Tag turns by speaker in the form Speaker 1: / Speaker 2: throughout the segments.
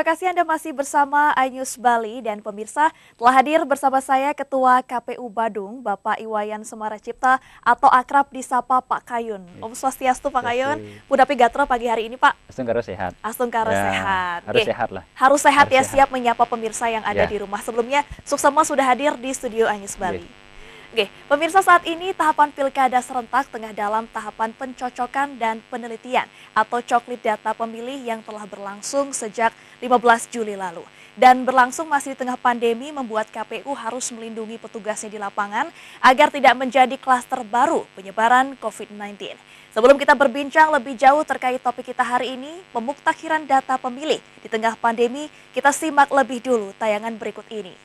Speaker 1: kasih Anda masih bersama iNews Bali dan pemirsa telah hadir bersama saya Ketua KPU Badung, Bapak Iwayan Semara Cipta atau akrab disapa Pak Kayun. Om Swastiastu Pak Kayun, Budapi Gatra pagi hari ini Pak.
Speaker 2: Astungkaro sehat.
Speaker 1: Astungkaro
Speaker 2: Ya,
Speaker 1: sehat.
Speaker 2: harus sehat lah.
Speaker 1: Harus sehat
Speaker 2: Harus
Speaker 1: ya,
Speaker 2: sehat.
Speaker 1: siap menyapa pemirsa yang ada di rumah. Sebelumnya, Suksema sudah hadir di studio iNews Bali. Oke, pemirsa saat ini tahapan pilkada serentak tengah dalam tahapan pencocokan dan penelitian atau coklit data pemilih yang telah berlangsung sejak 15 Juli lalu. Dan berlangsung masih di tengah pandemi membuat KPU harus melindungi petugasnya di lapangan agar tidak menjadi klaster baru penyebaran COVID-19. Sebelum kita berbincang lebih jauh terkait topik kita hari ini, pemuktakiran data pemilih di tengah pandemi, kita simak lebih dulu tayangan berikut ini.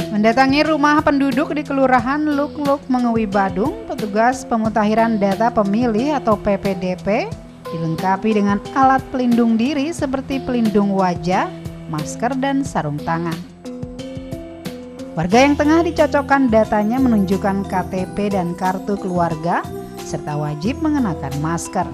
Speaker 3: Mendatangi rumah penduduk di Kelurahan Luk-Luk Mengewi Badung, petugas pemutahiran data pemilih atau PPDP dilengkapi dengan alat pelindung diri seperti pelindung wajah, masker, dan sarung tangan. Warga yang tengah dicocokkan datanya menunjukkan KTP dan kartu keluarga, serta wajib mengenakan masker.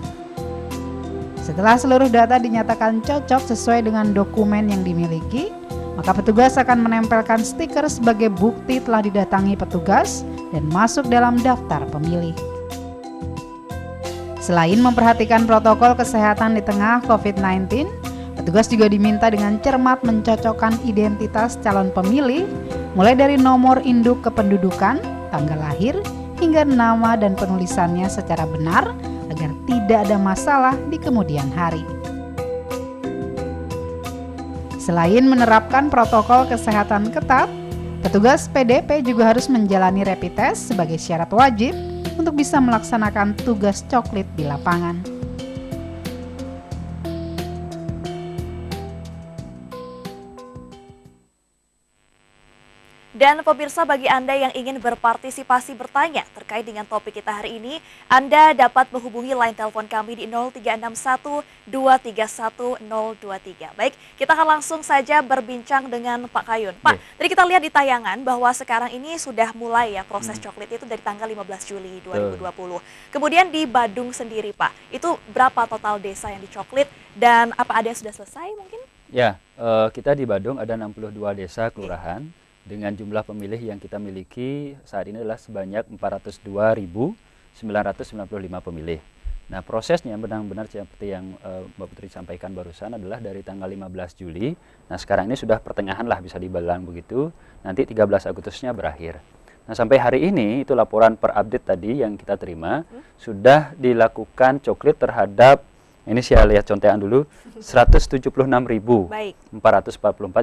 Speaker 3: Setelah seluruh data dinyatakan cocok sesuai dengan dokumen yang dimiliki, maka petugas akan menempelkan stiker sebagai bukti telah didatangi petugas dan masuk dalam daftar pemilih. Selain memperhatikan protokol kesehatan di tengah COVID-19, petugas juga diminta dengan cermat mencocokkan identitas calon pemilih, mulai dari nomor induk kependudukan, tanggal lahir, hingga nama dan penulisannya secara benar agar tidak ada masalah di kemudian hari. Selain menerapkan protokol kesehatan ketat, petugas PDP juga harus menjalani rapid test sebagai syarat wajib untuk bisa melaksanakan tugas coklit di lapangan.
Speaker 1: Dan pemirsa, bagi Anda yang ingin berpartisipasi bertanya terkait dengan topik kita hari ini, Anda dapat menghubungi line telepon kami di 0361-231-023. Baik, kita akan langsung saja berbincang dengan Pak Kayun. Pak, tadi kita lihat di tayangan bahwa sekarang ini sudah mulai ya proses coklit itu dari tanggal 15 Juli 2020. Kemudian di Badung sendiri Pak, itu berapa total desa yang dicoklit dan apa ada yang sudah selesai mungkin?
Speaker 2: Ya, kita di Badung ada 62 desa kelurahan. Dengan jumlah pemilih yang kita miliki saat ini adalah sebanyak 402.995 pemilih. Nah, prosesnya benar-benar seperti yang Mbak Putri sampaikan barusan adalah dari tanggal 15 Juli. Nah, sekarang ini sudah pertengahan lah bisa dibilang begitu. Nanti 13 Agustusnya berakhir. Nah, sampai hari ini itu laporan per update tadi yang kita terima sudah dilakukan coklit terhadap, ini saya lihat contekan dulu, 176.444,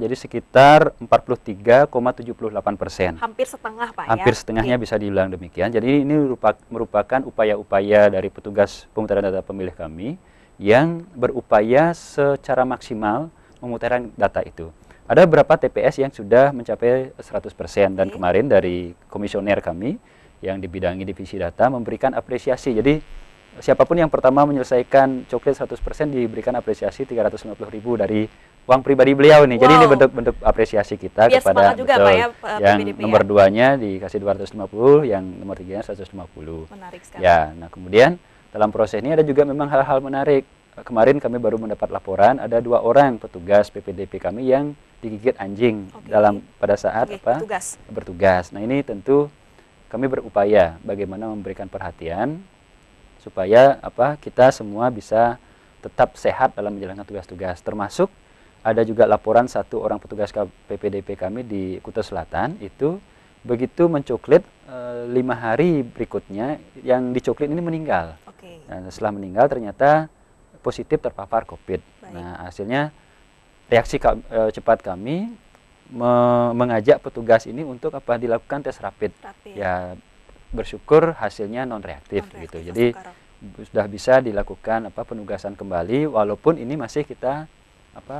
Speaker 2: jadi sekitar 43,78%.
Speaker 1: Hampir setengah Pak ya?
Speaker 2: Hampir setengahnya bisa dibilang demikian. Jadi ini merupakan upaya-upaya dari petugas pemutahiran data pemilih kami yang berupaya secara maksimal memutihkan data itu. Ada beberapa TPS yang sudah mencapai 100% dan kemarin dari komisioner kami yang dibidangi divisi data memberikan apresiasi. Jadi siapapun yang pertama menyelesaikan coklit 100% diberikan apresiasi 350.000 dari uang pribadi beliau nih. Jadi ini bentuk apresiasi kita
Speaker 1: biar
Speaker 2: kepada
Speaker 1: juga, Pak, ya,
Speaker 2: yang
Speaker 1: PDP
Speaker 2: nomor 2-nya dikasih 250, yang nomor 3-nya 150.
Speaker 1: Menarik sekali.
Speaker 2: Ya, nah kemudian dalam proses ini ada juga memang hal-hal menarik. Kemarin kami baru mendapat laporan ada 2 orang petugas PPDP kami yang digigit anjing pada saat bertugas. Nah, ini tentu kami berupaya bagaimana memberikan perhatian supaya kita semua bisa tetap sehat dalam menjalankan tugas-tugas. Termasuk ada juga laporan 1 orang petugas PPDP kami di Kuta Selatan itu begitu mencoklit 5 hari berikutnya yang dicoklit ini meninggal. Nah, setelah meninggal ternyata positif terpapar COVID. Nah, hasilnya reaksi cepat kami mengajak petugas ini untuk dilakukan tes rapid. Ya, bersyukur hasilnya non reaktif gitu. Jadi sudah bisa dilakukan penugasan kembali walaupun ini masih kita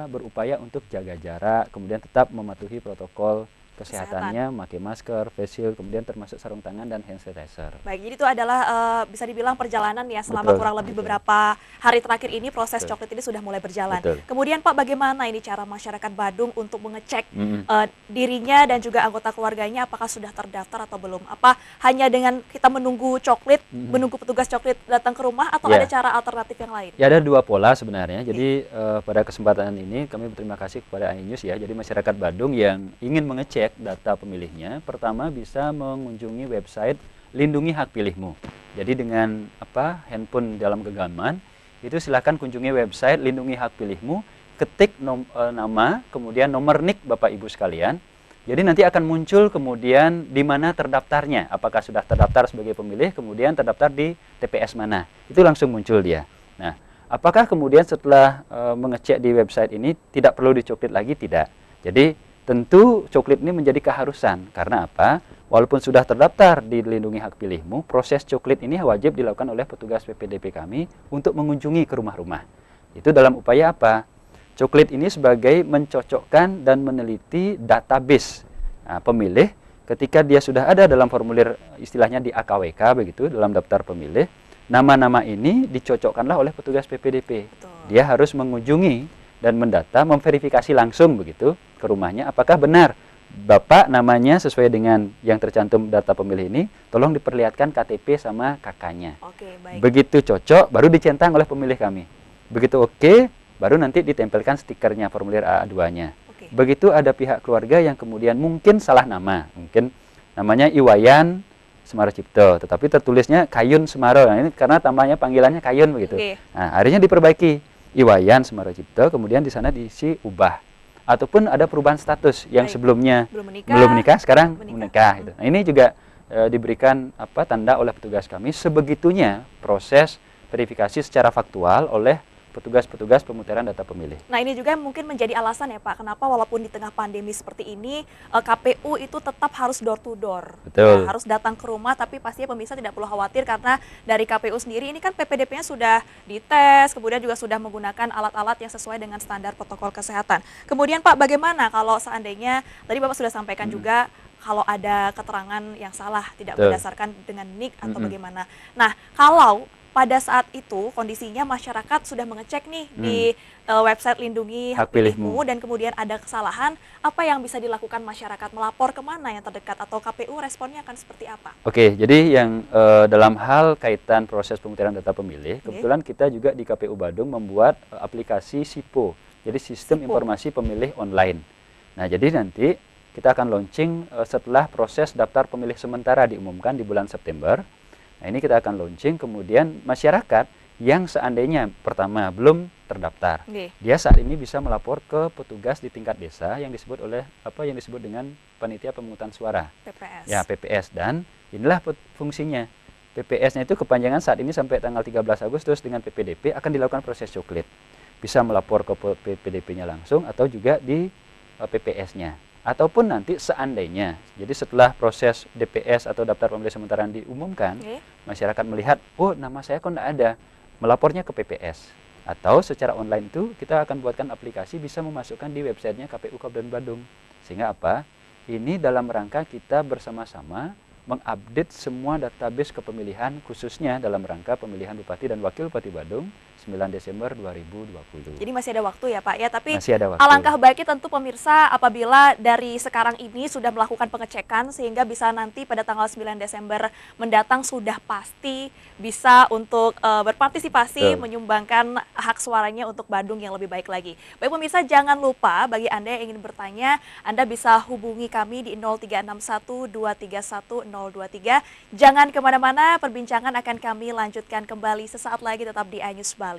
Speaker 2: berupaya untuk jaga jarak, kemudian tetap mematuhi protokol kesehatannya, memakai masker, face shield, kemudian termasuk sarung tangan dan hand sanitizer.
Speaker 1: Baik, jadi itu adalah bisa dibilang perjalanan ya selama kurang lebih beberapa hari terakhir ini proses coklit ini sudah mulai berjalan. Kemudian Pak, bagaimana ini cara masyarakat Badung untuk mengecek dirinya dan juga anggota keluarganya apakah sudah terdaftar atau belum? Apa hanya dengan kita menunggu coklit, menunggu petugas coklit datang ke rumah atau ada cara alternatif yang lain?
Speaker 2: Ya, ada dua pola sebenarnya. Jadi pada kesempatan ini kami berterima kasih kepada iNews ya. Jadi masyarakat Badung yang ingin mengecek data pemilihnya, pertama bisa mengunjungi website Lindungi Hak Pilihmu. Jadi dengan handphone dalam genggaman, itu silakan kunjungi website Lindungi Hak Pilihmu, ketik nama, kemudian nomor NIK Bapak Ibu sekalian. Jadi nanti akan muncul kemudian di mana terdaftarnya, apakah sudah terdaftar sebagai pemilih, kemudian terdaftar di TPS mana. Itu langsung muncul dia. Nah, apakah kemudian setelah mengecek di website ini tidak perlu dicoklit lagi? Tidak. Jadi tentu coklit ini menjadi keharusan. Karena apa? Walaupun sudah terdaftar di Lindungi Hak Pilihmu, proses coklit ini wajib dilakukan oleh petugas PPDP kami untuk mengunjungi ke rumah-rumah. Itu dalam upaya apa? Coklit ini sebagai mencocokkan dan meneliti database pemilih ketika dia sudah ada dalam formulir istilahnya di AKWK begitu, dalam daftar pemilih. Nama-nama ini dicocokkanlah oleh petugas PPDP. Betul. Dia harus mengunjungi dan mendata, memverifikasi langsung begitu ke rumahnya apakah benar Bapak namanya sesuai dengan yang tercantum data pemilih ini, tolong diperlihatkan KTP sama kakaknya.
Speaker 1: Oke, baik.
Speaker 2: Begitu cocok baru dicentang oleh pemilih kami. Begitu oke, baru nanti ditempelkan stikernya formulir A2-nya. Begitu ada pihak keluarga yang kemudian mungkin salah nama, mungkin namanya Iwayan Semarocipto, tetapi tertulisnya Kayun Semaro. Nah, ini karena tambahnya panggilannya Kayun begitu. Nah, akhirnya diperbaiki Iwayan Semarocipto, kemudian di sana diisi ubah. Ataupun ada perubahan status yang sebelumnya belum menikah sekarang menikah. Gitu. Nah, ini juga diberikan tanda oleh petugas kami sebegitunya proses verifikasi secara faktual oleh petugas-petugas pemutaran data pemilih.
Speaker 1: Nah, ini juga mungkin menjadi alasan ya Pak, kenapa walaupun di tengah pandemi seperti ini, KPU itu tetap harus door to door.
Speaker 2: Betul.
Speaker 1: Harus datang ke rumah, tapi pastinya pemirsa tidak perlu khawatir karena dari KPU sendiri ini kan PPDP-nya sudah dites, kemudian juga sudah menggunakan alat-alat yang sesuai dengan standar protokol kesehatan. Kemudian Pak, bagaimana kalau seandainya, tadi Bapak sudah sampaikan juga, kalau ada keterangan yang salah, tidak berdasarkan dengan NIK atau bagaimana. Nah, kalau pada saat itu kondisinya masyarakat sudah mengecek nih di website Lindungi Hak Pilihmu dan kemudian ada kesalahan, apa yang bisa dilakukan masyarakat? Melapor kemana yang terdekat atau KPU responnya akan seperti apa?
Speaker 2: Oke, jadi yang dalam hal kaitan proses pemutaran data pemilih, kebetulan kita juga di KPU Badung membuat aplikasi SIPO, jadi Sistem Informasi Pemilih Online. Nah, jadi nanti kita akan launching setelah proses daftar pemilih sementara diumumkan di bulan September. Nah, ini kita akan launching, kemudian masyarakat yang seandainya pertama belum terdaftar, dia saat ini bisa melapor ke petugas di tingkat desa yang disebut oleh yang disebut dengan panitia pemungutan suara.
Speaker 1: PPS.
Speaker 2: Ya, PPS, dan inilah fungsinya. PPS-nya itu kepanjangan saat ini sampai tanggal 13 Agustus dengan PPDP akan dilakukan proses coklit. Bisa melapor ke PPDP-nya langsung atau juga di PPS-nya. Ataupun nanti seandainya, jadi setelah proses DPS atau daftar pemilih sementara diumumkan, masyarakat melihat, oh nama saya kok tidak ada, melapornya ke PPS. Atau secara online itu kita akan buatkan aplikasi bisa memasukkan di websitenya KPU Kabupaten Badung. Sehingga apa? Ini dalam rangka kita bersama-sama mengupdate semua database kepemilihan khususnya dalam rangka pemilihan Bupati dan Wakil Bupati Badung 9 Desember 2020.
Speaker 1: Jadi masih ada waktu ya Pak ya, tapi
Speaker 2: masih ada waktu.
Speaker 1: Alangkah baiknya tentu pemirsa apabila dari sekarang ini sudah melakukan pengecekan sehingga bisa nanti pada tanggal 9 Desember mendatang sudah pasti bisa untuk berpartisipasi menyumbangkan hak suaranya untuk Badung yang lebih baik lagi. Baik pemirsa, jangan lupa bagi Anda yang ingin bertanya, Anda bisa hubungi kami di 0361 231 023. Jangan kemana-mana, perbincangan akan kami lanjutkan kembali sesaat lagi tetap di iNews Bali.